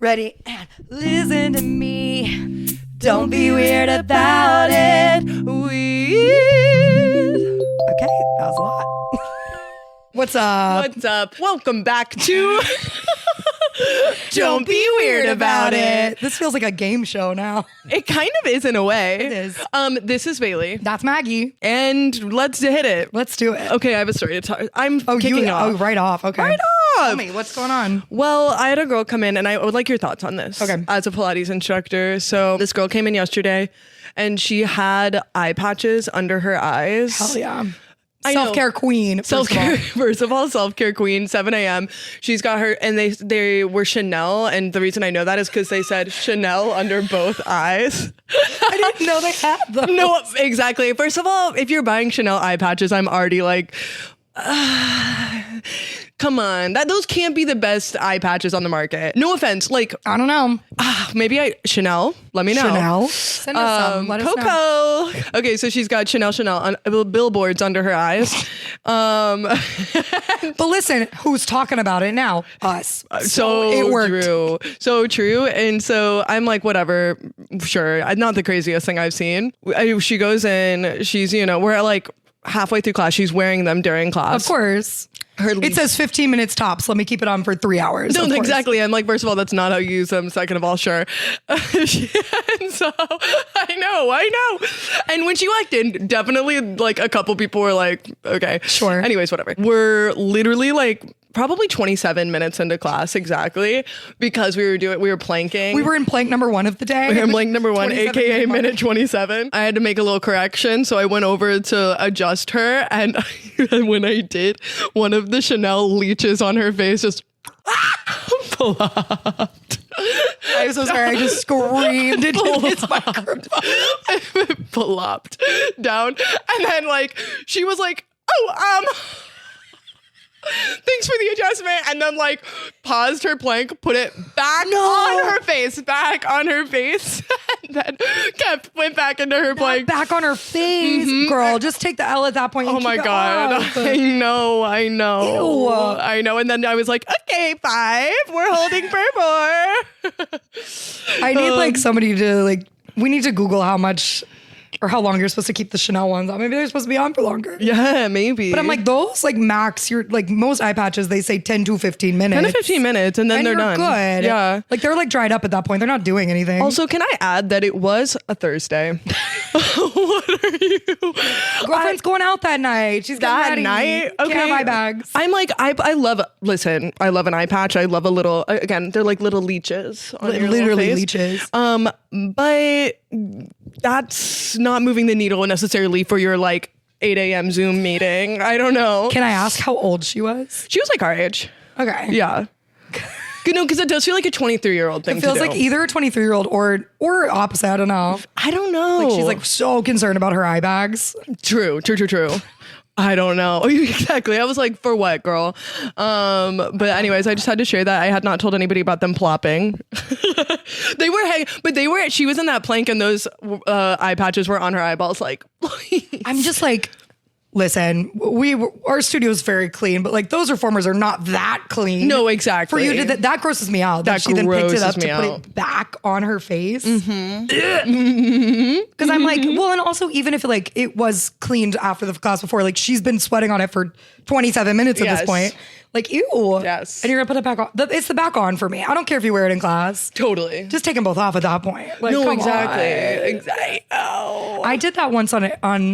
Ready? And listen to me. Don't be weird about it. Weird. Okay, that was a lot. What's up? What's up? Welcome back to Don't be weird about it. This feels like a game show now. It kind of is in a way. It is. This is Bailey. That's Maggie. And let's hit it. Let's do it. Okay, I have a story to talk. I'm kicking off. Oh, right off. Okay. Right off. Tell me, what's going on? Well, I had a girl come in and I would like your thoughts on this. Okay. As a Pilates instructor. So this girl came in yesterday and she had eye patches under her eyes. Hell yeah. I know. Self-care queen. Self-care, first of all, self-care queen, 7 a.m. She's got her, and they were Chanel, and the reason I know that is because they said Chanel under both eyes. I didn't know they had them. No, exactly. First of all, if you're buying Chanel eye patches, I'm already like, come on. Those can't be the best eye patches on the market. No offense. Like, I don't know. maybe Chanel. Let me know. Chanel. Send us some. Let us know. Coco. Okay, so she's got Chanel on billboards under her eyes. But listen, who's talking about it now? Us. So it worked. True. So true. And so I'm like, whatever, sure. Not the craziest thing I've seen. She goes in, she's, we're like halfway through class. She's wearing them during class. Of course. It says 15 minutes tops. Let me keep it on for 3 hours. No, exactly. I'm like, first of all, that's not how you use them. Second of all, sure. And so I know. And when she walked in, definitely like a couple people were like, okay, sure. Anyways, whatever. We're literally like probably 27 minutes into class exactly because we were planking. We were in plank number 1 of the day. We were in plank number 1, aka minute 27. I had to make a little correction, so I went over to adjust her, and when I did, one of the Chanel leeches on her face just flopped. I'm so sorry. I just screamed into this microphone. It flopped down, and then like she was like, thanks for the adjustment, and then like paused her plank, put it back on her face, and then went back into her plank. Back on her face, girl. Just take the L at that point. Oh my God. I know. Ew. I know. And then I was like, okay, 5. We're holding for 4. I need like somebody to like, we need to Google how much or how long you're supposed to keep the Chanel ones on. Maybe they're supposed to be on for longer. Yeah, maybe. But I'm like, those like max, you're like most eye patches, they say 10 to 15 minutes. 10 to 15 minutes and then they're done. Good. Yeah. Like they're like dried up at that point. They're not doing anything. Also, can I add that it was a Thursday? What are you? Girlfriend's going out that night. She's that ready. night. Okay. Can't have eye bags. I'm like, I love an eye patch. I love a little, again, they're like little leeches on your literally little face. leeches. But that's not moving the needle necessarily for your like 8 a.m. Zoom meeting. I don't know. Can I ask how old she was? She was like our age. Okay. Yeah. No, because it does feel like a 23-year-old thing. It feels to do. like either a 23-year-old or opposite. I don't know. I don't know. Like she's like so concerned about her eye bags. True. I don't know. Exactly. I was like, for what, girl? But anyways, I just had to share that. I had not told anybody about them plopping. She was in that plank and those eye patches were on her eyeballs. Like, I'm just like, listen, our studio is very clean, but like those reformers are not that clean. No, exactly. For you to that grosses me out. That she then picked it up to put it back on her face. Because I'm like, well, and also even if like it was cleaned after the class before, like she's been sweating on it for 27 minutes at this point. Like, ew. Yes. And you're gonna put it back on. It's the back on for me. I don't care if you wear it in class. Totally. Just take them both off at that point. Like, no, come exactly. on. Exactly. Oh. I did that once on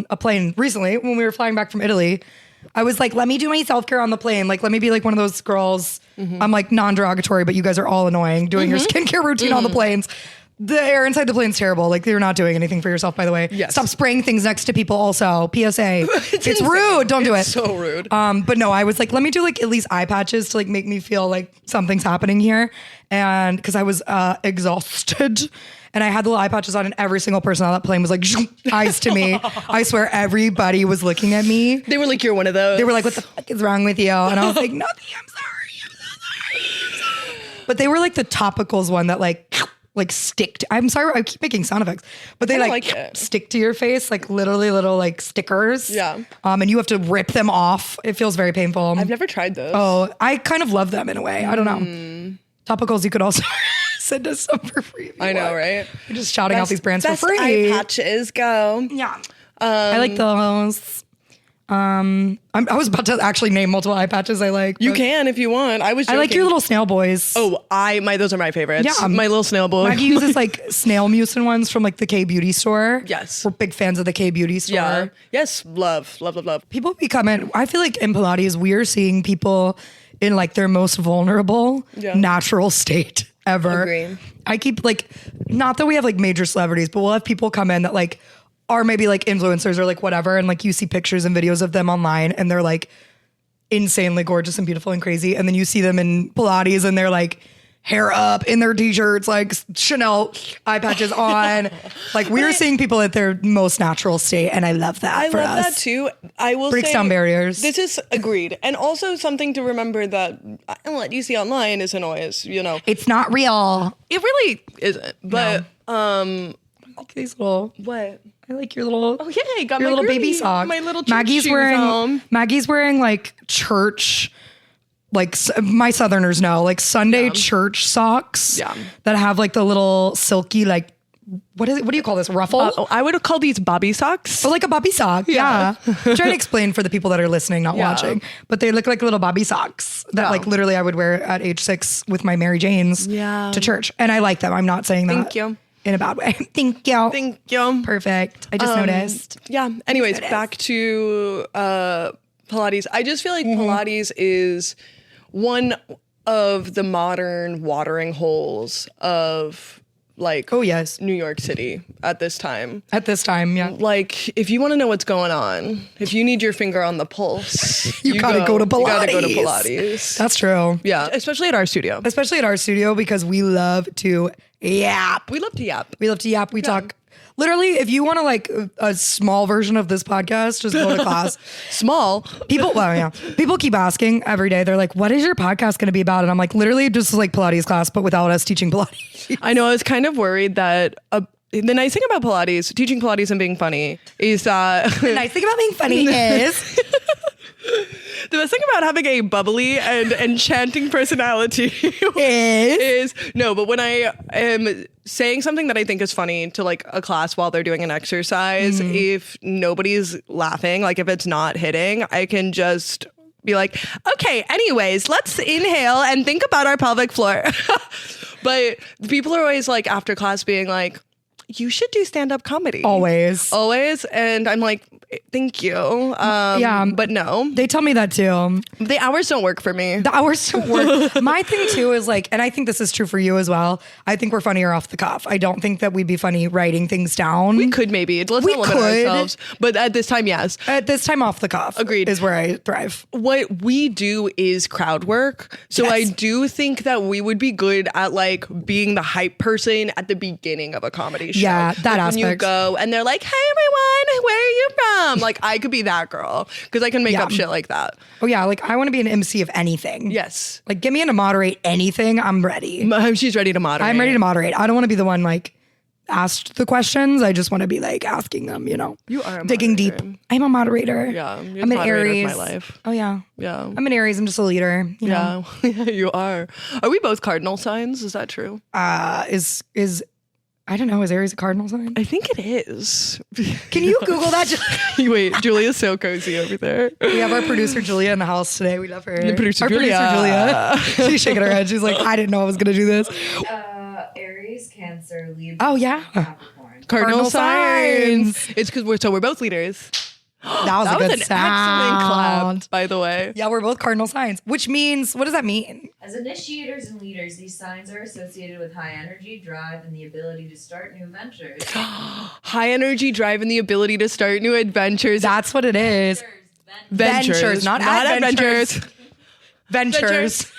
a plane recently when we were flying back from Italy. I was like, let me do my self-care on the plane. Like, let me be like one of those girls. I'm like non-derogatory, but you guys are all annoying doing your skincare routine on the planes. The air inside the plane's terrible. Like, you're not doing anything for yourself, by the way. Yes. Stop spraying things next to people also. PSA. It's rude. Don't do it. It's so rude. But no, I was like, let me do like at least eye patches to like make me feel like something's happening here. And because I was exhausted. And I had the little eye patches on and every single person on that plane was like, eyes to me. I swear everybody was looking at me. They were like, you're one of those. They were like, what the fuck is wrong with you? And I was like, nothing, I'm sorry. But they were like the topicals one that like stick to, I'm sorry, I keep making sound effects, but they like stick to your face, like literally little like stickers. Yeah. And you have to rip them off. It feels very painful. I've never tried those. Oh, I kind of love them in a way. I don't know. Topicals you could also Send us some for free. I know, right? We're just shouting out these brands for best free. eye patches, go. Yeah. I like those. I was about to actually name multiple eye patches I like. You can if you want. I was joking. I like your little snail boys. Oh, those are my favorites. Yeah. My little snail boy. Maggie uses like snail mucin ones from like the K Beauty store. Yes. We're big fans of the K Beauty store. Yeah. Yes. Love. People becoming, I feel like in Pilates, we're seeing people in like their most vulnerable natural state ever. Agree. I keep like, not that we have like major celebrities, but we'll have people come in that like are maybe like influencers or like whatever. And like you see pictures and videos of them online and they're like insanely gorgeous and beautiful and crazy. And then you see them in Pilates and they're like hair up in their t-shirts, like Chanel eye patches on. Like we're seeing people at their most natural state. And I love that I for love us. that too. I will Breaks say down barriers. This is agreed. And also something to remember that what you see online isn't always, It's not real. it really isn't. But I like these little. what? I like your little. Oh yeah, you got your my little baby groovy- sock. My little church Maggie's shoes wearing. on. Maggie's wearing like church. Like my Southerners know, like Sunday church socks. Yeah. That have like the little silky like. What is it? What do you call this? Ruffle? I would call these bobby socks. Oh, like a bobby sock. Yeah. Trying to explain for the people that are listening, not watching. But they look like little bobby socks that like literally I would wear at age 6 with my Mary Janes to church. And I like them. I'm not saying that. Thank you. In a bad way. Thank you. Thank you. Perfect. I just noticed. Yeah. Anyways, back to Pilates. I just feel like Pilates is one of the modern watering holes of like Oh, yes. New York City at this time. At this time, yeah. Like if you want to know what's going on, if you need your finger on the pulse, You gotta go to You gotta go to Pilates. Pilates. That's true. Yeah, especially at our studio. Especially at our studio because we love to yap. We love to yap. We love to yap. We talk. Literally, if you want to like a small version of this podcast, just go to class. Small. People keep asking every day. They're like, what is your podcast going to be about? And I'm like, literally just like Pilates class, but without us teaching Pilates. I know. I was kind of worried that the nice thing about Pilates, teaching Pilates and being funny, is that The nice thing about being funny is the best thing about having a bubbly and enchanting personality is no, but when I am saying something that I think is funny to like a class while they're doing an exercise, if nobody's laughing, like if it's not hitting, I can just be like, okay, anyways, let's inhale and think about our pelvic floor. But people are always like after class being like, you should do stand-up comedy. always. And I'm like, thank you. But no. They tell me that too. The hours don't work for me. The hours don't work. My thing too is like, and I think this is true for you as well. I think we're funnier off the cuff. I don't think that we'd be funny writing things down. We could maybe. Let's We not limit could. ourselves. But at this time, yes. At this time, off the cuff. Agreed. Is where I thrive. What we do is crowd work. So Yes. I do think that we would be good at like being the hype person at the beginning of a comedy show. Yeah, that like when you aspect. go and they're like, hey everyone, where are you from? Like I could be that girl because I can make Yeah. up shit like that. Oh yeah, like I want to be an MC of anything. Yes. Like get me in to moderate anything. I'm ready. She's ready to moderate. I'm ready to moderate. I don't want to be the one like asked the questions. I just want to be like asking them, you know. You are a digging deep. moderator. I'm a moderator. Yeah, you're I'm the an moderator of Aries. my life. Oh yeah. Yeah. I'm an Aries. I'm just a leader. You know? Yeah, you are. Are we both cardinal signs? Is that true? Is I don't know. Is Aries a cardinal sign? I think it is. Can you Google that? Wait, Julia's so cozy over there. We have our producer Julia in the house today. We love her. Producer our Julia. producer Julia. She's shaking her head. She's like, I didn't know I was gonna do this. Aries, Cancer, Libra, Oh yeah. Capricorn. Cardinal signs. signs. It's because we're both leaders. That was That a was good an sound. excellent clap, by the way. Yeah, we're both cardinal signs, which means what does that mean? As initiators and leaders, these signs are associated with high energy, drive, and the ability to start new ventures. High energy, drive, and the ability to start new adventures. That's what it is. Ventures, not adventures. Ventures.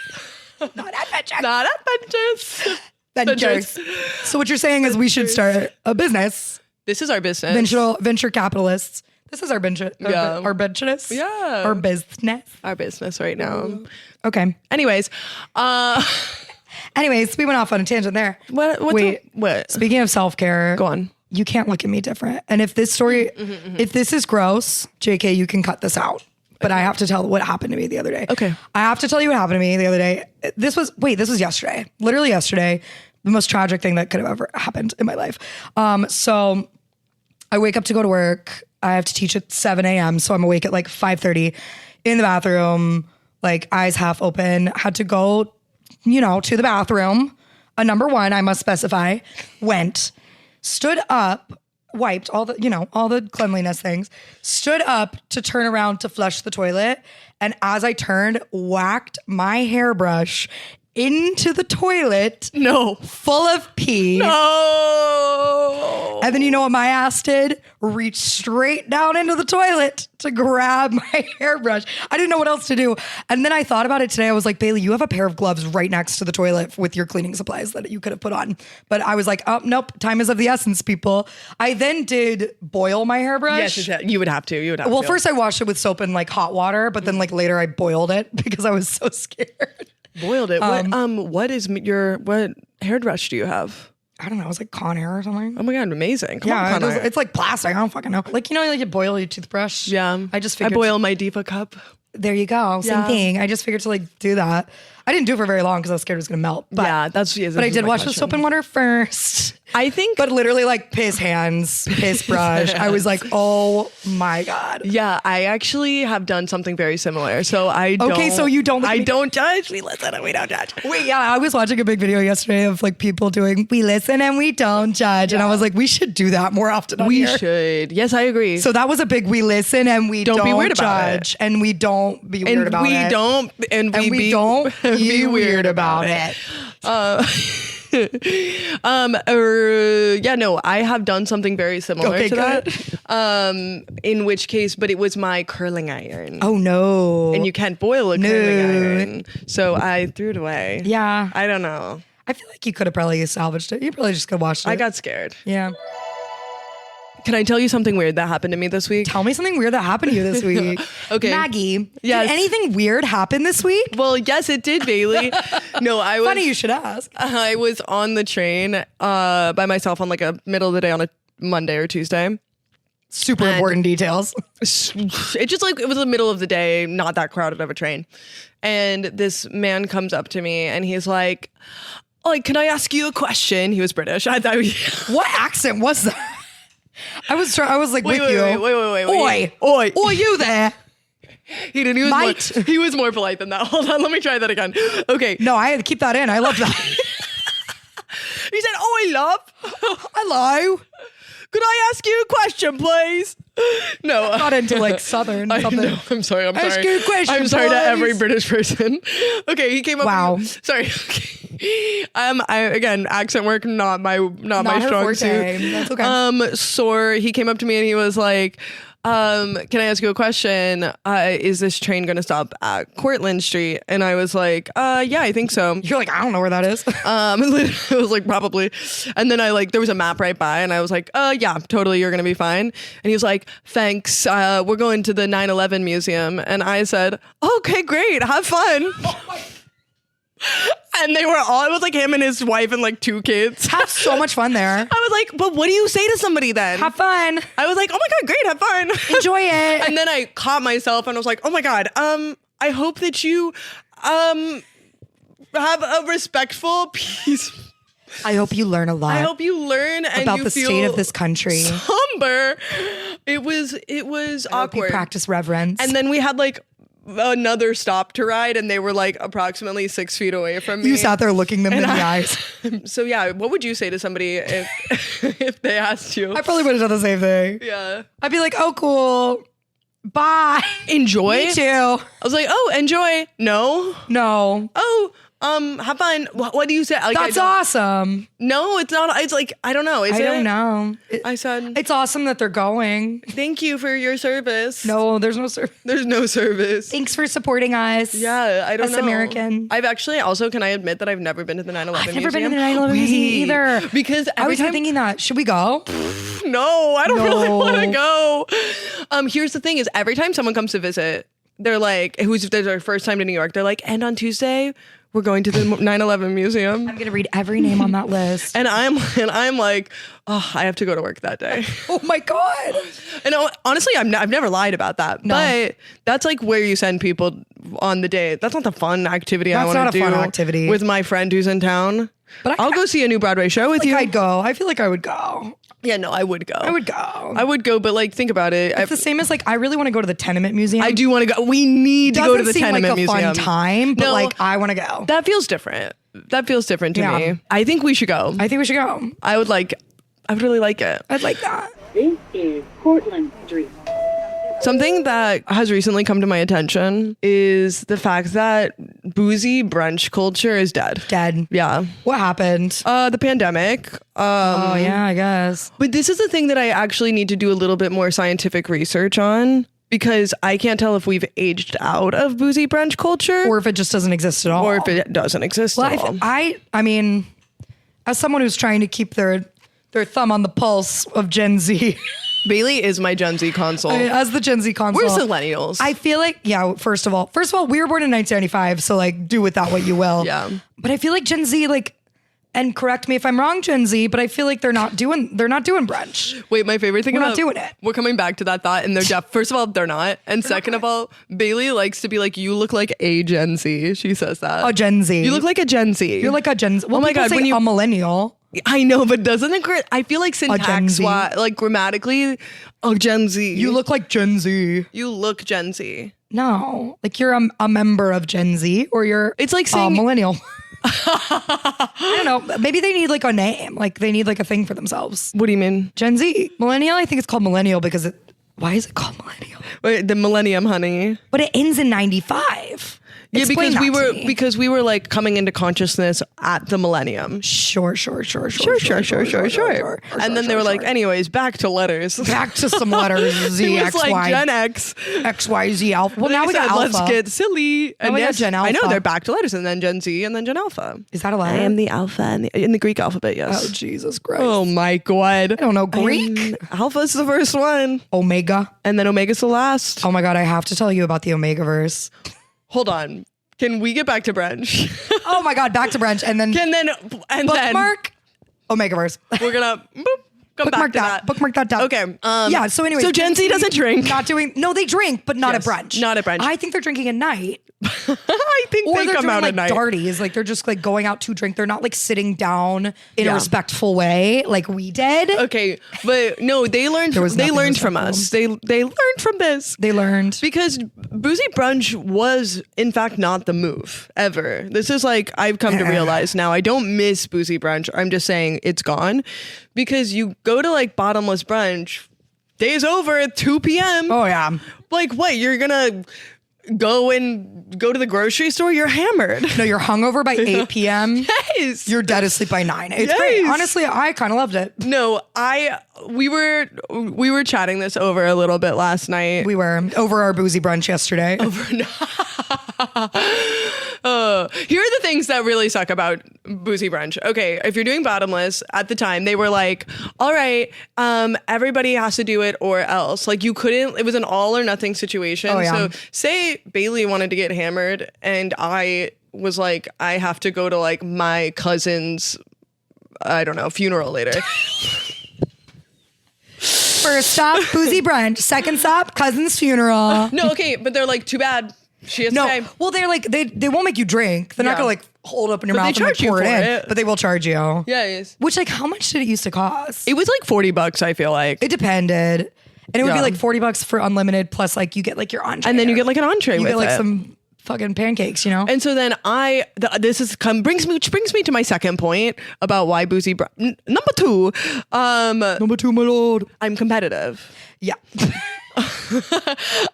Not adventures. Not adventures. Ventures. So what you're saying is we should start a business. This is our business. Venture capitalists. This is our venture. Yeah. Our business. Yeah. Our business. Our business right now. Okay. Anyways, Anyways, we went off on a tangent there. what? Speaking of self-care. Go on. You can't look at me different. And if this story, if this is gross, JK, you can cut this out. But I have to tell what happened to me the other day. Okay. I have to tell you what happened to me the other day. This was yesterday. Literally yesterday. the most tragic thing that could have ever happened in my life. So I wake up to go to work. I have to teach at 7 a.m. So I'm awake at like 5:30 in the bathroom, like eyes half open, had to go, to the bathroom. A number one, I must specify, went, stood up, wiped all the cleanliness things, stood up to turn around to flush the toilet. And as I turned, whacked my hairbrush into the toilet. No. Full of pee. No. And then you know what my ass did? Reached straight down into the toilet to grab my hairbrush. I didn't know what else to do. And then I thought about it today. I was like, Bailey, you have a pair of gloves right next to the toilet with your cleaning supplies that you could have put on. But I was like, oh, nope, time is of the essence, people. I then did boil my hairbrush. Yes, you would have to. Well, first I washed it with soap and like hot water, but then like later I boiled it because I was so scared. Boiled it. What hairbrush do you have? I don't know. It was like Conair or something. Oh my God, amazing. Come on, it's like plastic. I don't fucking know. Like, like you boil your toothbrush. Yeah. I just figured. I boil my Diva cup. There you go. Same thing. I just figured to like do that. I didn't do it for very long because I was scared it was going to melt. But, but I did wash with soap and water first. I think. But literally like piss hands, piss brush. I was like, oh my God. Yeah, I actually have done something very similar. So I don't. Okay, so you don't. I don't judge. We listen and we don't judge. Wait, yeah, I was watching a big video yesterday of like people doing, we listen and we don't judge. And I was like, we should do that more often on here. We should. Yes, I agree. So that was a big, we listen and we don't be weird judge. About it. And we don't be weird about it. And we don't be weird about it. I have done something very similar to that. In which case, but it was my curling iron. Oh no. And you can't boil a curling iron. So I threw it away. Yeah. I don't know. I feel like you could have probably salvaged it. You probably just could have washed it. I got scared. Yeah. Can I tell you something weird that happened to me this week? Tell me something weird that happened to you this week. Okay. Maggie, yes. Did anything weird happen this week? Well, yes, it did, Bailey. No, I was... Funny you should ask. I was on the train by myself on like a middle of the day on a Monday or Tuesday. Super important details. It just like, it was the middle of the day, not that crowded of a train. And this man comes up to me and he's like, can I ask you a question? He was British. I thought What accent was that? I was like, wait, with you. Wait. Oi, you there? He didn't. He was more polite than that. Hold on, let me try that again. Okay. No, I had to keep that in. I love that. He said, "Oi, love. Hello. Could I ask you a question, please?" No, I got into like Southern something. No, I'm sorry. Ask you a question, I'm sorry please. to every British person. Okay, he came up. Wow. Sorry. Okay. Again, accent work not my strong suit. That's okay. So he came up to me and he was like, can I ask you a question? Is this train going to stop at Cortlandt Street? And I was like, yeah, I think so. You're like, I don't know where that is. I was like, probably. And then there was a map right by and I was like, yeah, totally. You're going to be fine. And he was like, thanks. We're going to the 9/11 museum. And I said, okay, great. Have fun. Oh my. And it was like him and his wife and like 2 kids. Have so much fun there. I was like, but what do you say to somebody then? Have fun. I was like, oh my God, great, have fun. Enjoy it. And then I caught myself and I was like, oh my God, I hope that you have a respectful peace. I hope you learn a lot. I hope you learn and about you the feel state of this country. Somber. It was I hope you awkward. practice reverence. And then we had like another stop to ride and they were like approximately 6 feet away from me. You sat there looking them in the eyes. So yeah, what would you say to somebody if they asked you? I probably would have done the same thing. Yeah. I'd be like, oh, cool. Bye. Enjoy? Me too. I was like, oh, enjoy. No. Oh, have fun. What do you say? Like, That's awesome. No, it's not. It's like, I don't know. I don't know. I said, it's awesome that they're going. Thank you for your service. No, there's no service. There's no service. Thanks for supporting us. Yeah, I don't know. American. I've actually also, can I admit that I've never been to the 9/11 museum? I've never been to the 9/11 museum either. Because I was thinking that. Should we go? No, I don't really want to go. Here's the thing is every time someone comes to visit, they're like, who's their first time to New York, they're like, and on Tuesday, we're going to the 9/11 museum. I'm gonna read every name on that list. And I'm like, oh, I have to go to work that day. Oh my God. And honestly, I've never lied about that. No. But that's like where you send people on the day. That's not the fun activity I want to do. That's not a fun activity. With my friend who's in town. But I'll go see a new Broadway show with you. I'd go. I feel like I would go. Yeah, no, I would go. I would go. I would go, but like, think about it. It's the same as like, I really want to go to the Tenement Museum. I do want to go. We need to go to the Tenement like a Museum. Fun time, but No, like, I want to go. that feels different. That feels different to Yeah. me. I think we should go. I think we should go. I would really like it. I'd like that. This is Portland Street. Something that has recently come to my attention is the fact that boozy brunch culture is dead. Dead. Yeah. What happened? The pandemic. Oh yeah, I guess. But this is the thing that I actually need to do a little bit more scientific research on, because I can't tell if we've aged out of boozy brunch culture Or if it just doesn't exist at all. or if it doesn't exist Well, at all. I mean, as someone who's trying to keep their thumb on the pulse of Gen Z, Bailey is my Gen Z console. as the Gen Z console, We're millennials. I feel like, yeah, first of all, we were born in 1995, so like do with that what you will. Yeah. But I feel like Gen Z, like, and correct me if I'm wrong, Gen Z, but I feel like they're not doing brunch. Wait, my favorite thing We're about not doing it. We're coming back to that thought, and they're first of all, they're not, and second of all, Bailey likes to be like, you look like a Gen Z. She says that. A Gen Z. You look like a Gen Z. You're like a Gen Z. Well, Oh my people God, say when you- a millennial. I know, but doesn't it? I feel like Gen syntax, Z. like grammatically, a Gen Z. You look like Gen Z. You look Gen Z. No, like you're a member of Gen Z, or you're It's like a saying millennial. I don't know. Maybe they need like a name. Like they need like a thing for themselves. What do you mean? Gen Z. Millennial, I think it's called millennial because why is it called millennial? Wait, the millennium, honey. But it ends in 95. Yeah, Explain because that to me. we were like coming into consciousness at the millennium. Sure. And then they were like, anyways, back to letters. back to some letters. Z, It was X, like Y, Gen X. X, Y, Z, Alpha. Well, They now we got said, Alpha. let's get silly. And we got yes, Gen I know Alpha. they're back to letters, and then Gen Z, and then Gen Alpha. Is that a I letter? am the alpha in the Greek alphabet. Yes. Oh, Jesus Christ. Oh my God. I don't know. Greek? Alpha's the first one, Omega. and then Omega's the last. Oh my God, I have to tell you about the Omegaverse. Hold on. Can we get back to brunch? Oh my God, back to brunch. And then bookmark Omegaverse. then we're gonna come Bookmark back to that. Bookmark that down. Okay. Yeah. So anyway, so Gen Z doesn't drink. No, they drink, but not Yes, at brunch. not at brunch. I think they're drinking at night, I think or they they're come doing out like at night. darties. Like they're just like going out to drink. They're not like sitting down in Yeah. a respectful way like we did. Okay, but no, they learned. was They nothing learned from respectful. us. They learned from this. They learned. Because boozy brunch was, in fact, not the move ever. This is like, I've come to realize now. I don't miss boozy brunch. I'm just saying it's gone. Because you go to like bottomless brunch, day's over at 2 p.m. Oh yeah. Like, what? You're gonna go to the grocery store? You're hammered. No, you're hungover by 8 p.m. Yes. You're dead asleep by 9. It's great. Yes. Honestly, I kind of loved it. No, we were chatting this over a little bit last night. We were over our boozy brunch yesterday. Here are the things that really suck about boozy brunch. Okay, if you're doing bottomless, at the time they were like, all right, everybody has to do it or else. Like you couldn't, it was an all or nothing situation. Oh, yeah. So say Bailey wanted to get hammered and I was like, I have to go to like my cousin's, I don't know, funeral later. First stop, boozy brunch. Second stop, cousin's funeral. No, okay, but they're like, too bad. She has to pay. Well, they're like they won't make you drink. They're not Yeah. gonna like hold up in your But they mouth and like charge you pour it for in. it. But they will charge you. Yeah, it is. Which like how much did it used to cost? It was like $40, I feel like. It depended, and it would be Yeah. like $40 for unlimited plus like you get like your entree, And then you get like an entree you with get like it. some fucking pancakes, you know. And so then brings me to my second point about why boozy number 2. Number 2, my lord. I'm competitive. Yeah,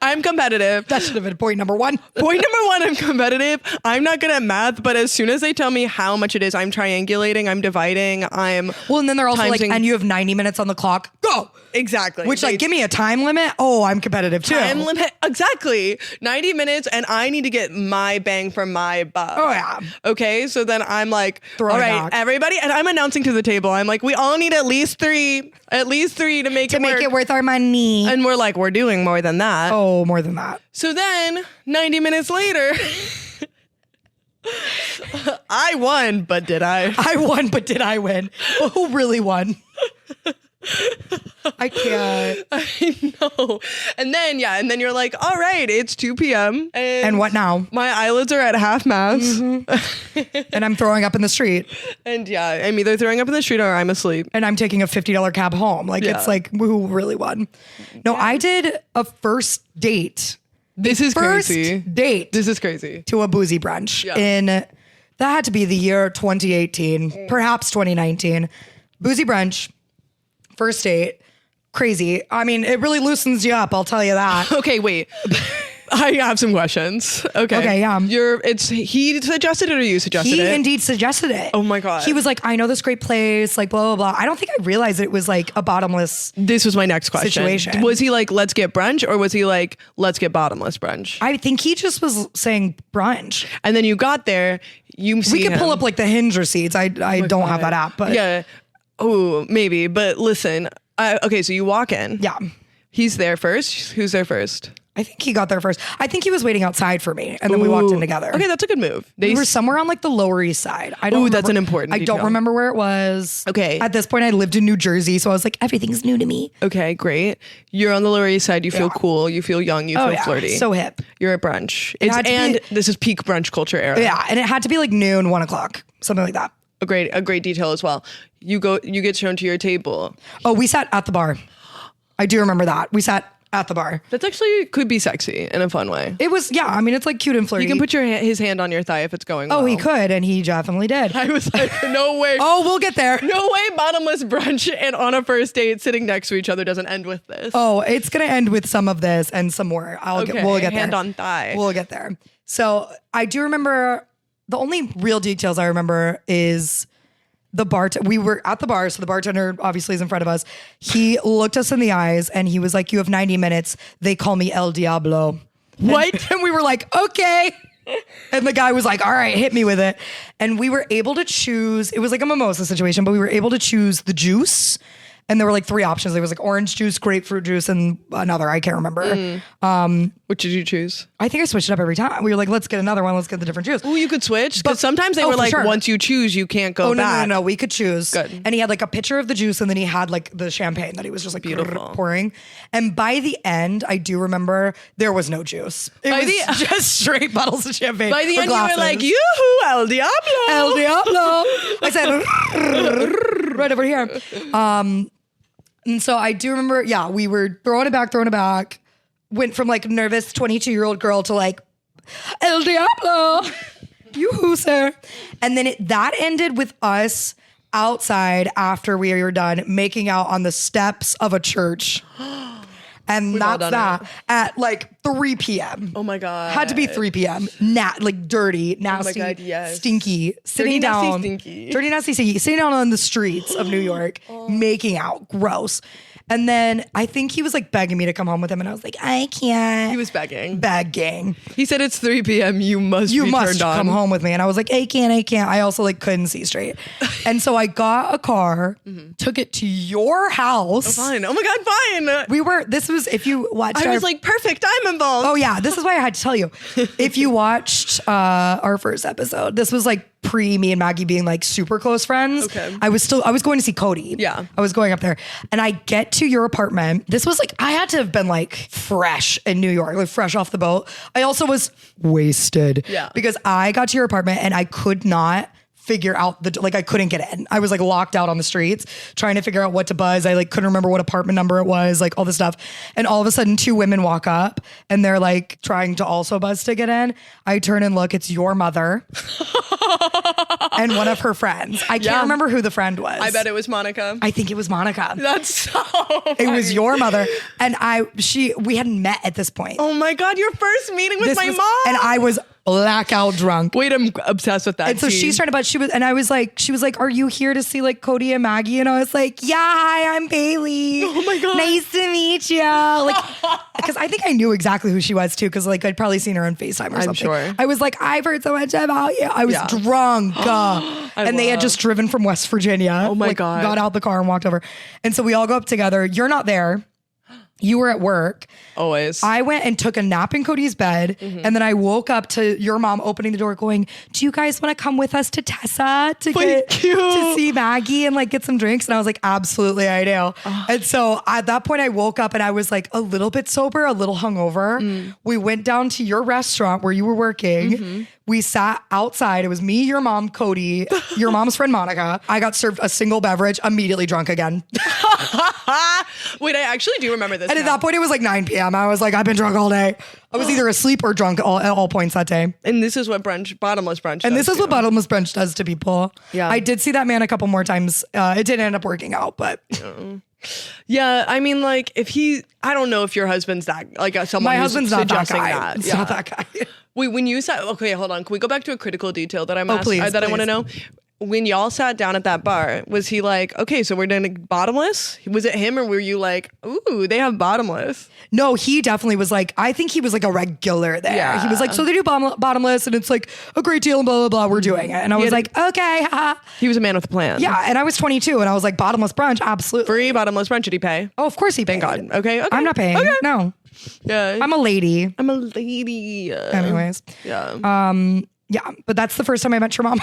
I'm competitive. that should have been point number 1. Point number 1, I'm competitive. I'm not good at math, but as soon as they tell me how much it is, I'm triangulating, I'm dividing, I'm Well, and then they're also like, timesing- and you have 90 minutes on the clock. Go. exactly. Which like give me a time limit. Oh, I'm competitive too. time limit. Exactly. 90 minutes and I need to get my bang for my buck. Oh yeah. Okay, so then I'm like, Throw all it right, back. everybody, and I'm announcing to the table. I'm like, we all need at least three to make To it make work. it worth our money. And we're like, we're doing more than that. Oh, more than that. So then, 90 minutes later, I won, but did I? I won, but did I win? Who really won? I can't. I know. And then you're like, all right, it's 2 p.m. And what now? My eyelids are at half mast. Mm-hmm. And I'm throwing up in the street. And I'm either throwing up in the street or I'm asleep. And I'm taking a $50 cab home. Like, it's like, who really won? No, I did a first date. This is crazy. Date. This is crazy. To a Boozy Brunch that had to be the year 2018, perhaps 2019. Boozy Brunch, first date, crazy. I mean, it really loosens you up, I'll tell you that. Okay, wait. I have some questions. Okay, yeah. He suggested it or you suggested it? He indeed suggested it. Oh my God. He was like, I know this great place, like blah, blah, blah. I don't think I realized it was like a bottomless This was my next question. situation. Was he like, let's get brunch, or was he like, let's get bottomless brunch? I think he just was saying brunch. And then you got there, We could pull up like the Hinge receipts. I don't have that app, but yeah. Oh, maybe. But listen, okay, so you walk in. yeah. He's there first. Who's there first? I think he got there first. I think he was waiting outside for me, and then we walked in together. Okay, that's a good move. We were somewhere on like the Lower East Side. I don't. That's an important I don't detail. remember where it was. Okay. At this point, I lived in New Jersey, so I was like, everything's new to me. Okay, great. You're on the Lower East Side. You feel cool. You feel young. You feel flirty. So hip. You're at brunch. This is peak brunch culture era. Yeah, and it had to be like noon, 1 o'clock, something like that. A great detail as well. You get shown to your table. Oh, we sat at the bar. I do remember that. We sat at the bar. That's actually could be sexy in a fun way. It was, yeah, I mean, it's like cute and flirty. You can put his hand on your thigh if it's going well. Oh, he could, and he definitely did. I was like, no way. Oh, we'll get there. No way bottomless brunch and on a first date sitting next to each other doesn't end with this. Oh, it's going to end with some of this and some more. We'll get there. Hand on thigh. We'll get there. So I do remember, the only real details I remember is we were at the bar, so the bartender obviously is in front of us. He looked us in the eyes and he was like, you have 90 minutes. They call me El Diablo. What? And we were like, okay. And the guy was like, all right, hit me with it. And we were able to choose, it was like a mimosa situation, but we were able to choose the juice. And there were like 3 options. There was like orange juice, grapefruit juice, and another. I can't remember. Which did you choose? I think I switched it up every time. We were like, let's get another one. Let's get the different juice. Oh, you could switch? Because sometimes they were for like, sure. once you choose, you can't go back. No. We could choose. Good. And he had like a pitcher of the juice, and then he had like the champagne that he was just like Beautiful. pouring. And by the end, I do remember there was no juice. It was just straight bottles of champagne. By the or end, glasses. you were like, yoo-hoo, El Diablo. El Diablo. I said, right over here. And so I do remember, we were throwing it back. Went from like nervous 22-year-old girl to like, El Diablo. Yoo-hoo, sir. And then that ended with us outside after we were done making out on the steps of a church. And We've all that's done that at like 3 p.m. Oh my God. Had to be 3 p.m. Like dirty, nasty, God, yes. stinky, sitting Dirty, nasty, down, stinky. dirty, nasty, stinky, sitting down on the streets of New York, making out, gross. And then I think he was like begging me to come home with him, and I was like, I can't. He was begging. Begging. He said it's 3 p.m. You must be turned on. Come home with me. And I was like, I can't. I also like couldn't see straight. And so I got a car, took it to your house. Fine. Oh my God, fine. This was, if you watched I was like, perfect. I'm involved. oh yeah, this is why I had to tell you. If you watched our first episode, this was like pre me and Maggie being like super close friends. Okay. I was going to see Cody. Yeah. I was going up there, and I get to your apartment. This was like, I had to have been like fresh in New York, like fresh off the boat. I also was wasted. Yeah. Because I got to your apartment and I could not figure out I couldn't get in. I was like locked out on the streets trying to figure out what to buzz. I like couldn't remember what apartment number it was, like all this stuff. And all of a sudden 2 women walk up and they're like trying to also buzz to get in. I turn and look, it's your mother and one of her friends. I can't remember who the friend was. I bet it was Monica. I think it was Monica. That's so funny. It was your mother. And we hadn't met at this point. Oh my God, your first meeting with my mom. And I was blackout drunk. Wait, I'm obsessed with that. And so she's trying to, she was like, are you here to see like Cody and Maggie? And I was like, yeah, hi, I'm Bailey. Oh my God. Nice to meet you. Like, because I think I knew exactly who she was too, because like I'd probably seen her on FaceTime or something. sure. I was like, I've heard so much about you. I was drunk. And they had just driven from West Virginia. Oh my God. Got out the car and walked over. And so we all go up together. You're not there. You were at work. Always. I went and took a nap in Cody's bed. And then I woke up to your mom opening the door going, do you guys want to come with us to Tessa to see Maggie and like get some drinks? And I was like, absolutely, I do. And so at that point I woke up and I was like a little bit sober, a little hungover. We went down to your restaurant where you were working. We sat outside. It was me, your mom, Cody, your mom's friend, Monica. I got served a single beverage, immediately drunk again. Wait, I actually do remember this. And at that point, it was like 9 p.m. I was like, I've been drunk all day. I was either asleep or drunk at all points that day. And this is what bottomless brunch And does this is too. what bottomless brunch does to people. Yeah. I did see that man a couple more times. It didn't end up working out, but Yeah, I mean, like, I don't know if your husband's that, like, someone my who's husband's not that suggesting guy. that. It's Yeah. not that guy. Wait, when you sat, okay, hold on. Can we go back to a critical detail that I'm please, that I want to please. know? When y'all sat down at that bar, was he like, okay, so we're doing bottomless? Was it him or were you like, ooh, they have bottomless? No, he definitely was like, I think he was like a regular there. Yeah. He was like, so they do bottomless and it's like a great deal and blah, blah, blah. We're doing it. And I was like, okay, haha. He was a man with a plan. Yeah. And I was 22 and I was like, bottomless brunch, absolutely. Free bottomless brunch, did he pay? Oh, of course he paid. Thank God. Okay. I'm not paying. Okay. No. Yeah. I'm a lady. I'm a lady. Anyways. Yeah. Yeah, but that's the first time I met your mom.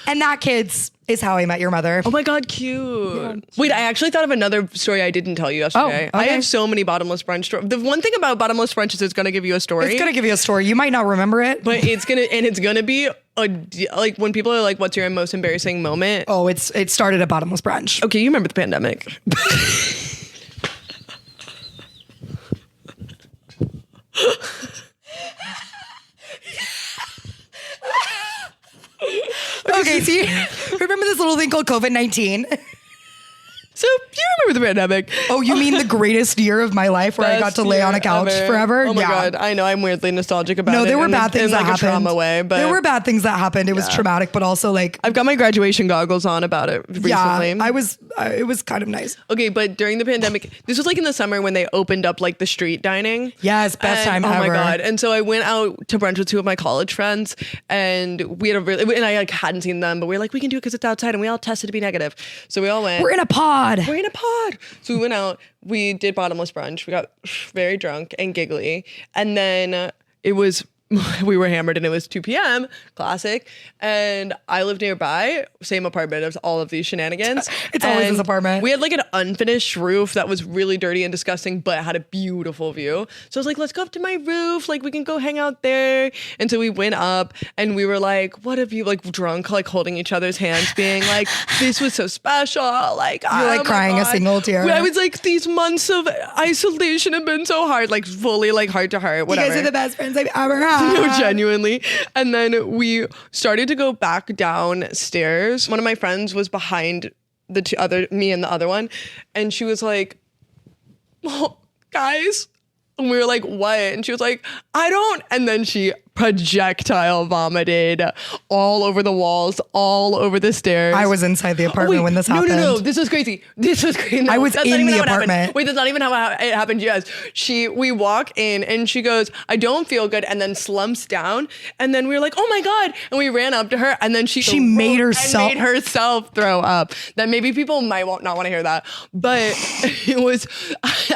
And that, kids, is how I met your mother. Oh my God, cute. Wait, I actually thought of another story I didn't tell you yesterday. Oh, okay. I have so many bottomless brunch stories. The one thing about bottomless brunch is it's going to give you a story. It's going to give you a story. You might not remember it. But it's gonna be like when people are like, what's your most embarrassing moment? Oh, it started at bottomless brunch. Okay, you remember the pandemic. Okay, see? Remember this little thing called COVID-19? So you remember the pandemic? Oh, you mean the greatest year of my life where I got Best to lay on a year couch ever. forever? Oh my yeah. God, I know I'm weirdly nostalgic about it. No, there were in bad things in that like happened. a trauma way, but there were bad things that happened. It was traumatic, but also like, I've got my graduation goggles on about it recently. yeah, it was kind of nice. Okay, but during the pandemic, this was like in the summer when they opened up like the street dining. Yes, best time ever. Oh my God. And so I went out to brunch with two of my college friends and we had and I like hadn't seen them, but we were like, we can do it because it's outside and we all tested to be negative. So we all went. We're in a pod. So we went out, we did bottomless brunch. We got very drunk and giggly. And then we were hammered and it was 2 p.m. Classic. And I lived nearby, same apartment as all of these shenanigans. It's always And this apartment. We had like an unfinished roof that was really dirty and disgusting, but had a beautiful view. So I was like, let's go up to my roof. Like we can go hang out there. And so we went up and we were like, what have you like drunk, like holding each other's hands, being like, this was so special. Like, You're like crying a single tear. I was like, these months of isolation have been so hard, like fully like heart to heart, whatever. You guys are the best friends I've ever had. No, genuinely. And then we started to go back downstairs. One of my friends was behind me and the other one. And she was like, well, guys. And we were like, what? And she was like, I don't. And then she projectile vomited all over the walls, all over the stairs. I was inside the apartment when this happened. No. This was crazy. No, I was that's in not even the how it happened. apartment. Wait, that's not even how it happened. Yes. We walk in and she goes, I don't feel good. And then slumps down. And then we were like, oh my God. And we ran up to her and then she made herself throw up. That maybe people might not want to hear that. But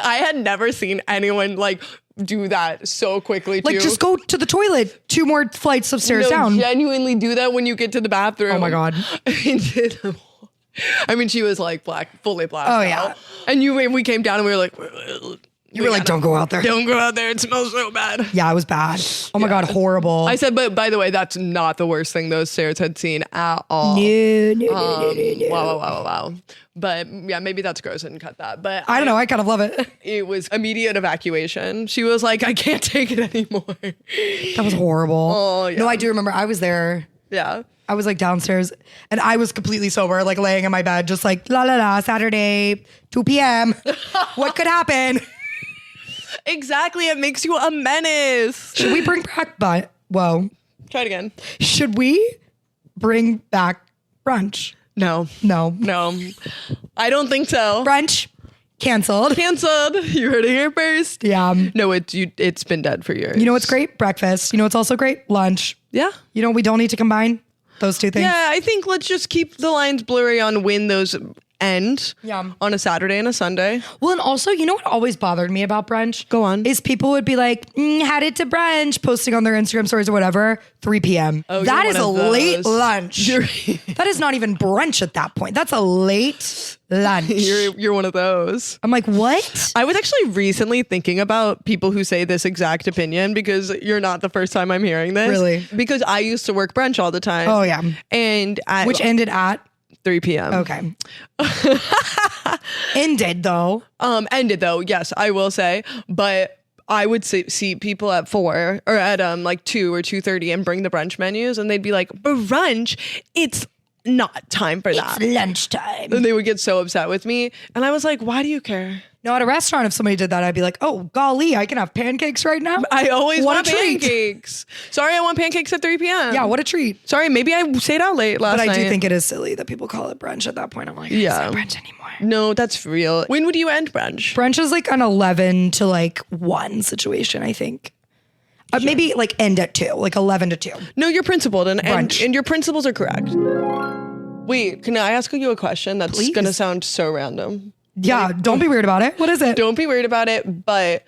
I had never seen anyone like do that so quickly too. Like just go to the toilet 2 more flights of stairs down. Genuinely do that when you get to the bathroom. Oh my God. I mean, she was like fully blacked Oh, out. yeah. And we came down and we were like, You were like, don't go out there. Don't go out there. It smells so bad. Yeah, it was bad. Oh my God, horrible. I said, but by the way, that's not the worst thing those stairs had seen at all. No. Wow. But yeah, maybe that's gross and cut that. But I don't know. I kind of love it. It was immediate evacuation. She was like, I can't take it anymore. That was horrible. Oh, yeah. No, I do remember I was there. Yeah. I was like downstairs and I was completely sober, like laying in my bed, just like Saturday, 2 p.m. What could happen? Exactly. It makes you a menace. Should we bring back whoa. Try it again. Should we bring back brunch? No. I don't think so. Brunch canceled. You heard it here first. Yeah. No, it's been dead for years. You know what's great? Breakfast. You know what's also great? Lunch. Yeah. You know, we don't need to combine those two things. Yeah, I think let's just keep the lines blurry on when those end on a Saturday and a Sunday. Well, and also, you know what always bothered me about brunch? Go on. Is people would be like, headed to brunch, posting on their Instagram stories or whatever, 3 p.m. Oh, that you're is one a of late those. lunch. That is not even brunch at that point. That's a late lunch. You're one of those. I'm like, what? I was actually recently thinking about people who say this exact opinion because you're not the first time I'm hearing this. Really? Because I used to work brunch all the time. Oh, yeah. And Which ended at? 3 p.m. Okay. Ended though. Ended though, yes, I will say. But I would see people at 4 or at like 2 or 2:30 and bring the brunch menus and they'd be like, brunch, it's not time for that. It's lunchtime. And they would get so upset with me. And I was like, why do you care? No, at a restaurant, if somebody did that, I'd be like, oh, golly, I can have pancakes right now? I always What want a treat. pancakes. Sorry, I want pancakes at 3 p.m. Yeah, what a treat. Sorry, maybe I stayed out late last night. But I do think it is silly that people call it brunch at that point. I'm like, Yeah. it's not brunch anymore. No, that's real. When would you end brunch? Brunch is like an 11 to like 1 situation, I think. Maybe like end at 2, like 11 to 2. No, you're principled and Brunch. your principles are correct. Wait, can I ask you a question that's Please. going to sound so random? Yeah, don't be weird about it. What is it? Don't be worried about it, but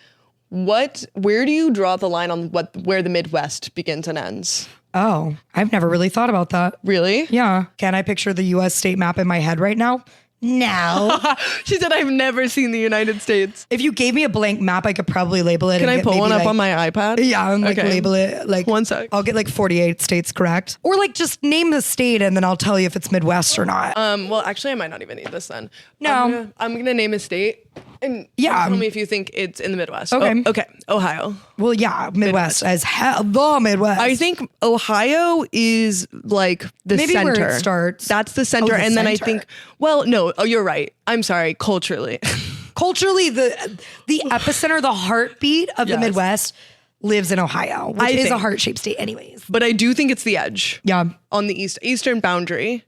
where do you draw the line on where the Midwest begins and ends? Oh, I've never really thought about that. Really? Yeah. Can I picture the US state map in my head right now? No. She said, I've never seen the United States. If you gave me a blank map, I could probably label it. Can and I pull maybe one up like, on my iPad? Yeah, and like Okay. label it like 1 sec. I'll get like 48 states correct. Or like just name the state and then I'll tell you if it's Midwest or not. Well, actually, I might not even need this then. No. I'm gonna name a state, and Yeah. tell me if you think it's in the Midwest. Okay. Oh, okay. Ohio. Well, yeah, Midwest as hell. The Midwest. I think Ohio is like the Maybe center. where it starts. That's the center, the and then I center. think. Well, no. Oh, you're right. I'm sorry. Culturally, culturally the epicenter, the heartbeat of the Yes. Midwest lives in Ohio, which I is a think. heart-shaped state anyways. but I do think it's the edge. Yeah. On the eastern boundary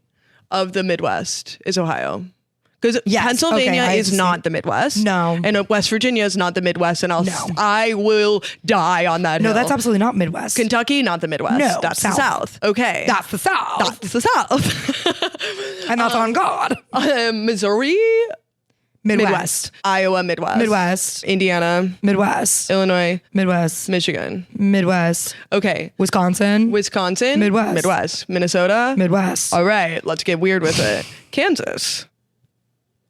of the Midwest is Ohio. Because Yes, Pennsylvania okay, I is see. not the Midwest. No. And West Virginia is not the Midwest. And No. I will die on that No, hill. that's absolutely not Midwest. Kentucky, not the Midwest. No, That's South. the South. Okay. That's the South. That's the South. And that's on God. Missouri, Midwest. Iowa, Midwest. Midwest. Indiana, Midwest. Illinois, Midwest. Michigan. Midwest. Okay. Wisconsin. Wisconsin, Midwest. Midwest. Minnesota, Midwest. All right, let's get weird with it. Kansas.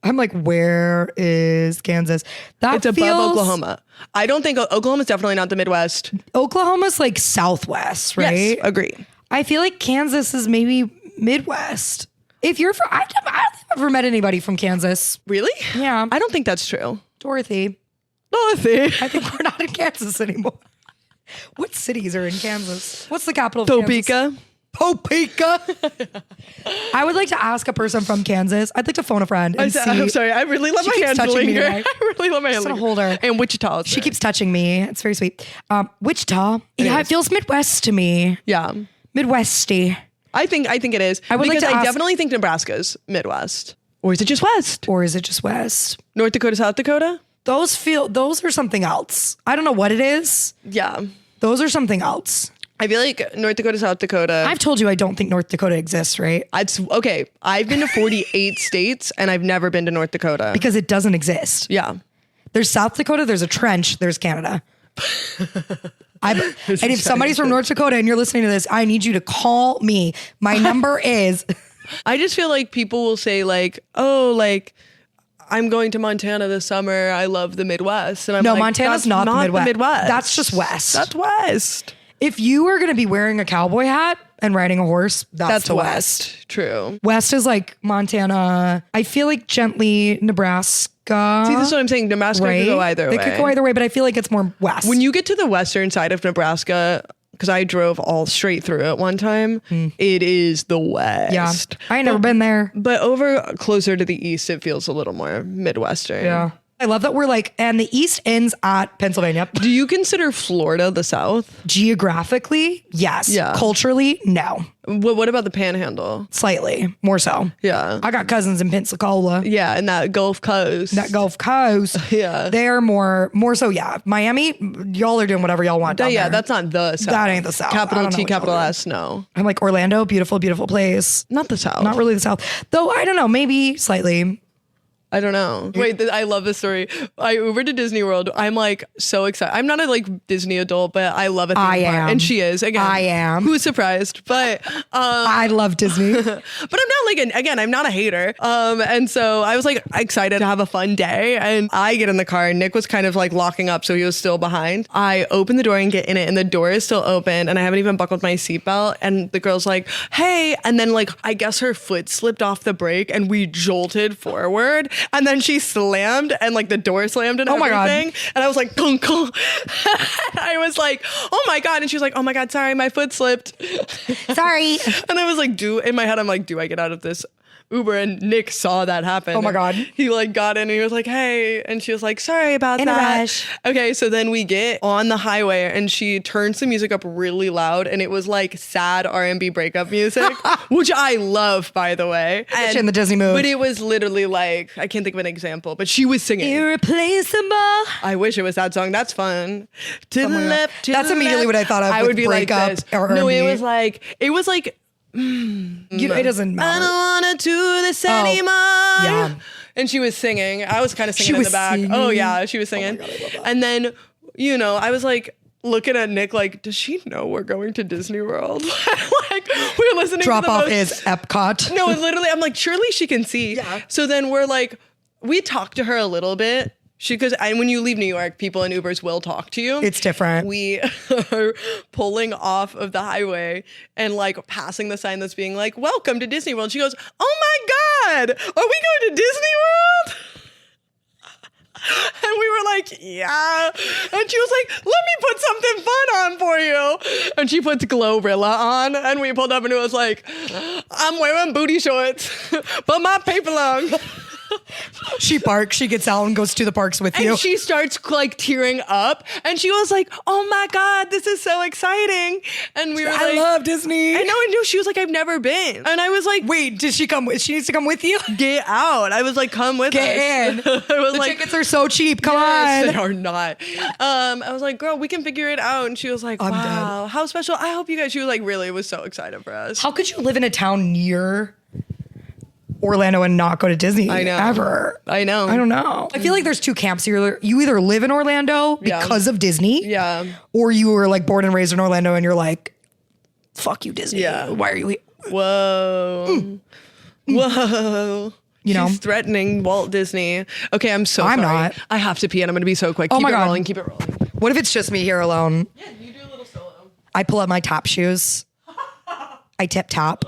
I'm like, where is Kansas? That It's above feels, Oklahoma. I don't think Oklahoma's definitely not the Midwest. Oklahoma's like Southwest, right? Yes, agree. I feel like Kansas is maybe Midwest. If you're from, I don't think I've ever met anybody from Kansas. Really? Yeah. I don't think that's true. Dorothy, Dorothy. I think we're not in Kansas anymore. What cities are in Kansas? What's the capital of Kansas? Topeka. Topeka. I would like to ask a person from Kansas. I'd like to phone a friend and see. I'm sorry. I really let She my keeps hand touching me linger. tonight. I really let my hand Just linger. gonna hold her. And Wichita. She keeps touching me. It's very sweet. Wichita. Yeah, it feels Midwest to me. Yeah. Midwesty. I think it is. I would like because to I ask- definitely think Nebraska's Midwest. Or is it just West? Or is it just West? North Dakota, South Dakota? Those are something else. I don't know what it is. Yeah. Those are something else. I feel like North Dakota, South Dakota. I've told you I don't think North Dakota exists, right? Okay. I've been to 48 states and I've never been to North Dakota. Because it doesn't exist. Yeah. There's South Dakota, there's a trench, there's Canada. And if somebody's from North Dakota and you're listening to this, I need you to call me. My number is... I just feel like people will say like, oh, like I'm going to Montana this summer. I love the Midwest. And I'm No, like, Montana's that's not the Midwest. Midwest. That's just West. That's West. If you are going to be wearing a cowboy hat and riding a horse, that's the West. True. West is like Montana. I feel like gently Nebraska. See, this is what I'm saying. Nebraska right? could go either way. They could go either way, but I feel like it's more West. When you get to the western side of Nebraska, because I drove all straight through it one time, it is the West. yeah, I ain't never been there. But over closer to the east, it feels a little more Midwestern. Yeah. I love that we're like, and the East ends at Pennsylvania. Do you consider Florida the South? Geographically, yes. Yeah. Culturally, no. What about the Panhandle? Slightly more so. Yeah. I got cousins in Pensacola. Yeah, and that Gulf Coast. That Gulf Coast. Yeah. They're more so, yeah. Miami, y'all are doing whatever y'all want down there. That's not the South. That ain't the South. I Capital don't know T, what y'all capital do. S, no. I'm like, Orlando, beautiful, beautiful place. Not the South. Not really the South. Though, I don't know, maybe slightly. I don't know. Wait, I love this story. I Ubered to Disney World. I'm like so excited. I'm not a like Disney adult, but I love a theme I park. am. And she is. Again, I am. Who's surprised? But I love Disney. but I'm not like I'm not a hater. And so I was like excited to have a fun day. And I get in the car and Nick was kind of like locking up, so he was still behind. I open the door and get in it, and the door is still open, and I haven't even buckled my seatbelt. And the girl's like, "Hey," and then like I guess her foot slipped off the brake, and we jolted forward, and then she slammed, and like the door slammed and Oh my God. everything. And I was like, "Kung, kung." I was like, "Oh my God!" And she was like, "Oh my God, sorry, my foot slipped." Sorry. And I was like, in my head, I'm like, do I get out of this Uber? And Nick saw that happen. Oh my God. He like got in and he was like, "Hey," and she was like, "Sorry about In a that." rush. Okay, so then we get on the highway and she turns the music up really loud, and it was like sad R&B breakup music, which I love, by the way. Get you in the Disney mood. But it was literally like, I can't think of an example, but she was singing. Irreplaceable. I wish it was that song. That's fun. To the my God. left, to That's the immediately left. what I thought of I with would be like breakup this. or No, it R&B. was like It doesn't I matter. don't wanna do this anymore. yeah. And she was singing. I was kind of She singing in the was back. singing? Oh yeah, she was singing. God, I love that. And then, I was like looking at Nick like, does she know we're going to Disney World? Like we're listening Drop to the off most- is Epcot. No, literally, I'm like, surely she can see. Yeah. So then we're like, we talked to her a little bit. Because when you leave New York, people in Ubers will talk to you. It's different. We are pulling off of the highway and like passing the sign that's being like, "Welcome to Disney World." She goes, "Oh my God, are we going to Disney World?" And we were like, "Yeah." And she was like, "Let me put something fun on for you." And she puts Glorilla on, and we pulled up and it was like, "I'm wearing booty shorts, but my paper long." She parks, she gets out and goes to the parks with you. And she starts like tearing up, and she was like, "Oh my God, this is so exciting!" And we were I like, love Disney. I know. She was like, "I've never been," and I was like, Wait, did she come with? She needs to come with you? "Get out!" I was like, "Come with Get us." in. I was The like, tickets are so cheap. Come "Yes, on. they are not." I was like, "Girl, we can figure it out," and she was like, I'm "Wow, how special!" I hope you guys. She was like, really was so excited for us. How could you live in a town near Orlando and not go to Disney? I know. Ever. I know. I don't know. I feel like there's two camps. You either live in Orlando Yeah. because of Disney, Yeah. or you were like born and raised in Orlando and you're like, fuck you, Disney. Yeah. Why are you here? Whoa. Whoa. You know? She's threatening Walt Disney. Okay, I'm so I'm sorry. not. I have to pee and I'm going to be so quick. Oh Keep my it God. rolling. Keep it rolling. What if it's just me here alone? Yeah, you do a little solo. I pull up my top shoes. I tip top.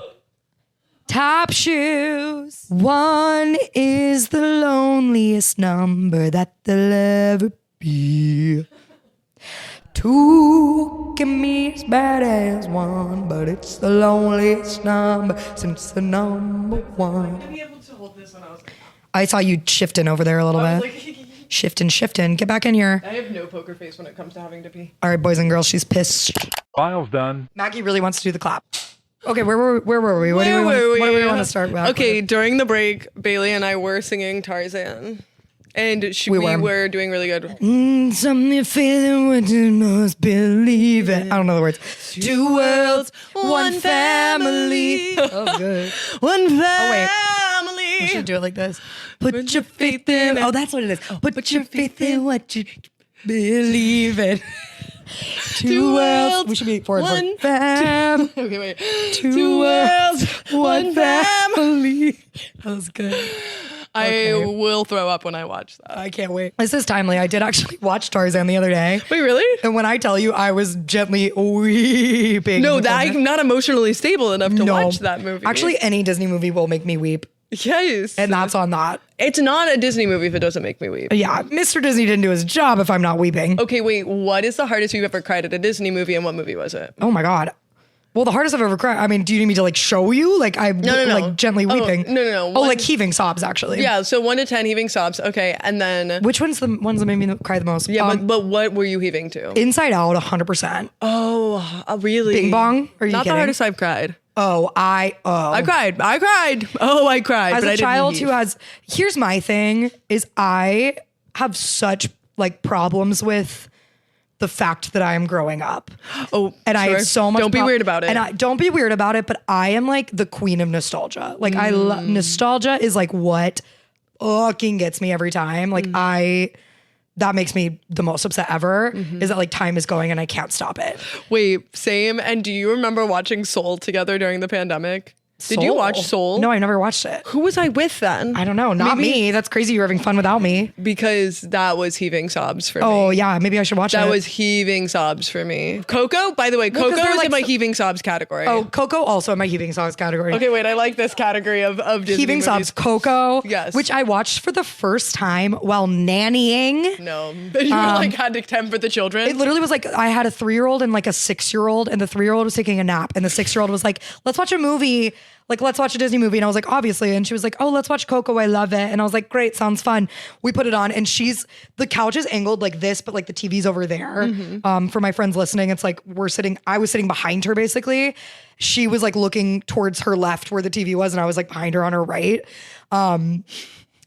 Top shoes. One is the loneliest number that there'll ever be. Two can be as bad as one, but it's the loneliest number since the number one. Be able to hold this when I was like, I saw you shifting over there a little I was bit. like Shifting. Get back in here. I have no poker face when it comes to having to pee. All right, boys and girls, she's pissed. File's done. Maggie really wants to do the clap. Okay, where were we? What do we want to start with? Okay, during the break, Bailey and I were singing Tarzan. And we were doing really good. Something you're feeling what you must believe it. I don't know the words. Two worlds, one family. Oh, good. One family. We should do it like this. Put your faith in. Oh, that's what it is. Put your faith in what you believe in. Two worlds. We should be forward. One fam. Okay, wait. Two worlds, one family. That was good. I will throw up when I watch that. I can't wait. This is timely. I did actually watch Tarzan the other day. Wait, really? And when I tell you, I was gently weeping. No, I'm not emotionally stable enough to watch that movie. Actually, any Disney movie will make me weep. yes. And that's on that. It's not a Disney movie if it doesn't make me weep. Yeah, Mr. Disney didn't do his job if I'm not weeping. Okay, wait. What is the hardest you've ever cried at a Disney movie, and what movie was it? Oh my God. Well, the hardest I've ever cried. I mean, do you need me to like show you? Like I'm like gently weeping. No. Oh, like heaving sobs actually. Yeah. So 1 to 10 heaving sobs. Okay. And then Which one's the ones that made me cry the most? yeah, but what were you heaving to? Inside Out, 100%. Oh, really? Bing Bong? Are you Not kidding? the hardest I've cried. I cried. Oh, I cried. As but I a didn't child heave. who has, here's my thing is I have such like problems with the fact that I am growing up. Oh, and I have so much. Don't be weird about it. And don't be weird about it. But I am like the queen of nostalgia. Like I love nostalgia is like what fucking gets me every time. Like that makes me the most upset ever. Is that like time is going and I can't stop it. Wait, same. And do you remember watching Soul together during the pandemic? Did you watch Soul? No, I never watched it. Who was I with then? I don't know. Not me. That's crazy. You're having fun without me. Because that was heaving sobs for me. Oh yeah, maybe I should watch it. That was heaving sobs for me. Coco, by the way, 'cause Coco they're is like in my so- heaving sobs category. Oh, Coco also in my heaving songs category. Okay, wait, I like this category of Disney Heaving movies. sobs, Coco. Yes. Which I watched for the first time while nannying. No, you like had to temper the children. It literally was like I had a 3-year-old and like a 6-year-old, and the 3-year-old was taking a nap, and the 6-year-old was like, "Let's watch a movie. Like, let's watch a Disney movie." And I was like, "Obviously." And she was like, "Oh, let's watch Coco. I love it." And I was like, "Great, sounds fun." We put it on, and the couch is angled like this, but like the TV's over there. For my friends listening, it's like I was sitting behind her basically. She was like looking towards her left where the TV was, and I was like behind her on her right.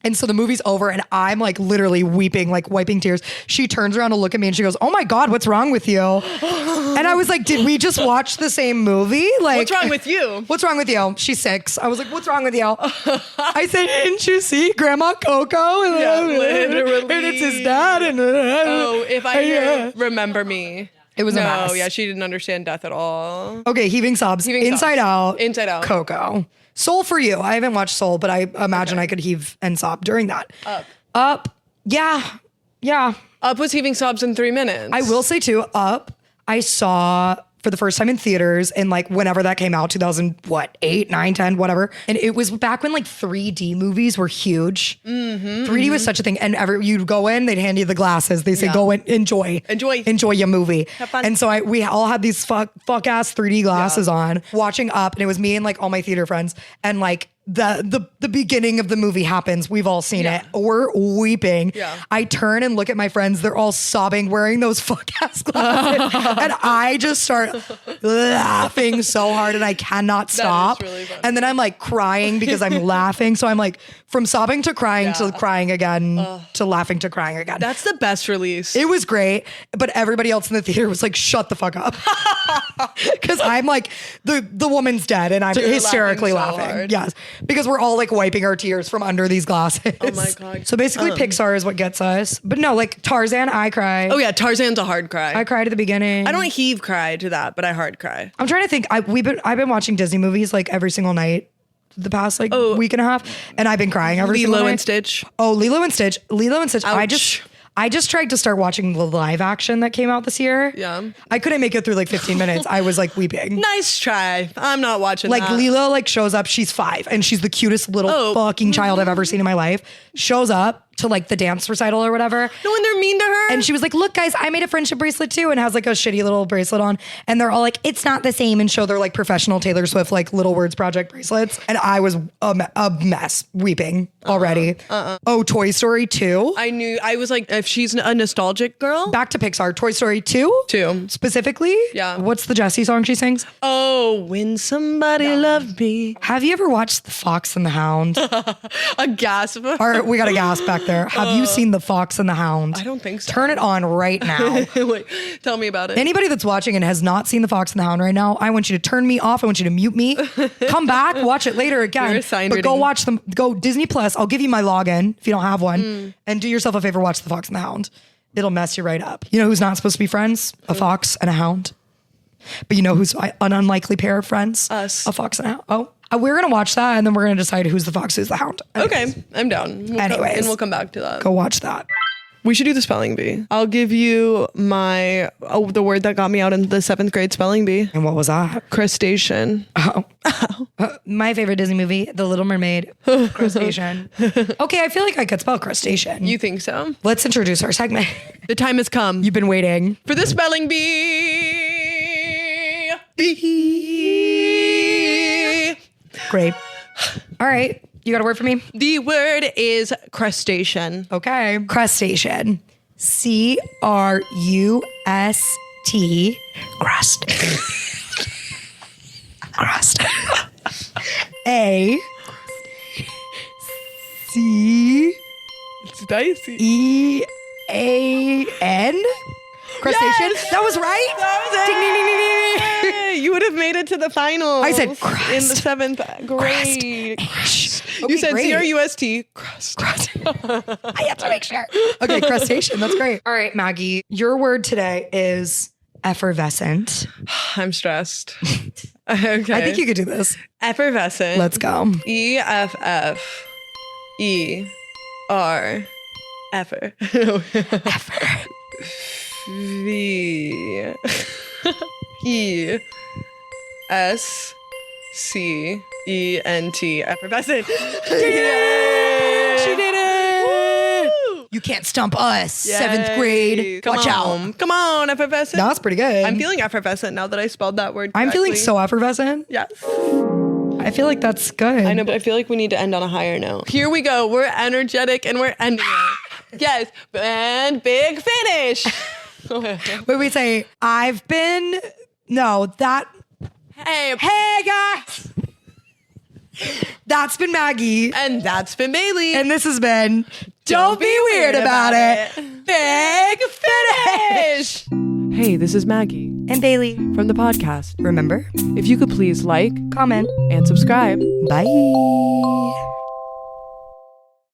And so the movie's over and I'm like literally weeping, like wiping tears. She turns around to look at me and she goes, "Oh my God, what's wrong with you?" And I was like, "Did we just watch the same movie? Like, What's wrong with you? What's wrong with you?" She's 6. I was like, "What's wrong with you?" I said, "Didn't you see Grandma Coco?" And, Yeah, literally. and it's his dad. And Oh, if I hear Remember Me. It was a No, mess. yeah, she didn't understand death at all. Okay, heaving sobs. Heaving Inside sobs. Out. Inside Out. Coco. Soul for you. I haven't watched Soul, but I imagine I could heave and sob during that. Up. Yeah. Up was heaving sobs in 3 minutes. I will say too, Up, I saw for the first time in theaters in like whenever that came out, 8, 9, 10, whatever. And it was back when like 3D movies were huge. 3D was such a thing. And you'd go in, they'd hand you the glasses. They say, "Go in, enjoy your movie." Have fun. And so we all had these fuck ass 3D glasses on watching Up. And it was me and like all my theater friends. And like, the beginning of the movie happens. We've all seen it. We're weeping. Yeah. I turn and look at my friends. They're all sobbing, wearing those fuck ass glasses. And I just start laughing so hard and I cannot stop. really funny. And then I'm like crying because I'm laughing. So I'm like from sobbing to crying to crying again to laughing to crying again. That's the best release. It was great, but everybody else in the theater was like, "Shut the fuck up." Because I'm like, the woman's dead and I'm So you're hysterically laughing so laughing. hard. Yes. Because we're all like wiping our tears from under these glasses. Oh my God. So basically Pixar is what gets us. But no, like Tarzan, I cry. Oh yeah, Tarzan's a hard cry. I cried at the beginning. I don't heave cry to that, but I hard cry. I'm trying to think. I've been watching Disney movies like every single night the past like week and a half. And I've been crying every single night. Lilo and Stitch. Oh, Lilo and Stitch. Ouch. I just tried to start watching the live action that came out this year. Yeah. I couldn't make it through like 15 minutes. I was like weeping. Nice try. I'm not watching Like that. Lilo like shows up, she's 5 and she's the cutest little fucking child I've ever seen in my life. Shows up to like the dance recital or whatever. No, when they're mean to her. And she was like, "Look guys, I made a friendship bracelet too," and has like a shitty little bracelet on. And they're all like, "It's not the same," and show their like professional Taylor Swift like Little Words Project bracelets. And I was a mess, weeping already. Oh, Toy Story 2. I was like, if she's a nostalgic girl. Back to Pixar. Toy Story 2? 2. Specifically? Yeah. What's the Jessie song she sings? Oh, when somebody loved me. Have you ever watched The Fox and the Hound? A gasp. Or we got a gasp back there. Have you seen The Fox and the Hound? I don't think so. Turn it on right now. Wait, tell me about it. Anybody that's watching and has not seen The Fox and the Hound right now, I want you to turn me off. I want you to mute me. Come back, watch it later again. You're assigned But go reading. watch them. Go Disney Plus. I'll give you my login if you don't have one. And do yourself a favor, watch The Fox and the Hound. It'll mess you right up. You know who's not supposed to be friends? A fox and a hound. But you know who's an unlikely pair of friends? Us. A fox and a hound. Oh, we're going to watch that and then we're going to decide who's the fox, who's the hound. Anyways, Okay, I'm down. Anyways. And we'll come back to that. Go watch that. We should do the spelling bee. I'll give you the word that got me out in the 7th grade spelling bee. And what was that? Crustacean. My favorite Disney movie, The Little Mermaid, crustacean. Okay, I feel like I could spell crustacean. You think so? Let's introduce our segment. The time has come You've been waiting. for the spelling bee. Great. All right. You got a word for me? The word is crustacean. Okay. Crustacean. CRUST. Crust. Crust. A. C. It's dicey. EAN. Crustacean. Yes! That was right. That was it. Ding, ding, ding, ding, ding. Hey, you would have made it to the finals. I said crust. In the 7th grade. Okay, You said great. CRUST. Crust. I have to make sure. Okay, crustacean. That's great. All right, Maggie. Your word today is effervescent. I'm stressed. Okay. I think you could do this. Effervescent. Let's go. EFFER. Effer. VESCENT. Effervescent. Yay! She did it. Woo! You can't stump us. Yay. 7th grade. Come Watch on. out. Come on, effervescent. That's pretty good. I'm feeling effervescent now that I spelled that word I'm feeling correctly. so effervescent. Yes. I feel like that's good. I know, but I feel like we need to end on a higher note. Here we go. We're energetic and we're ending it. Yes. And big finish. Wait, say, I've been, no, that, Hey. hey guys. That's been Maggie. And that's been Bailey. And this has been Don't Be Weird About It. Big Finish. Hey, this is Maggie And Bailey. from the podcast. Remember, If you could please like comment, and subscribe. bye.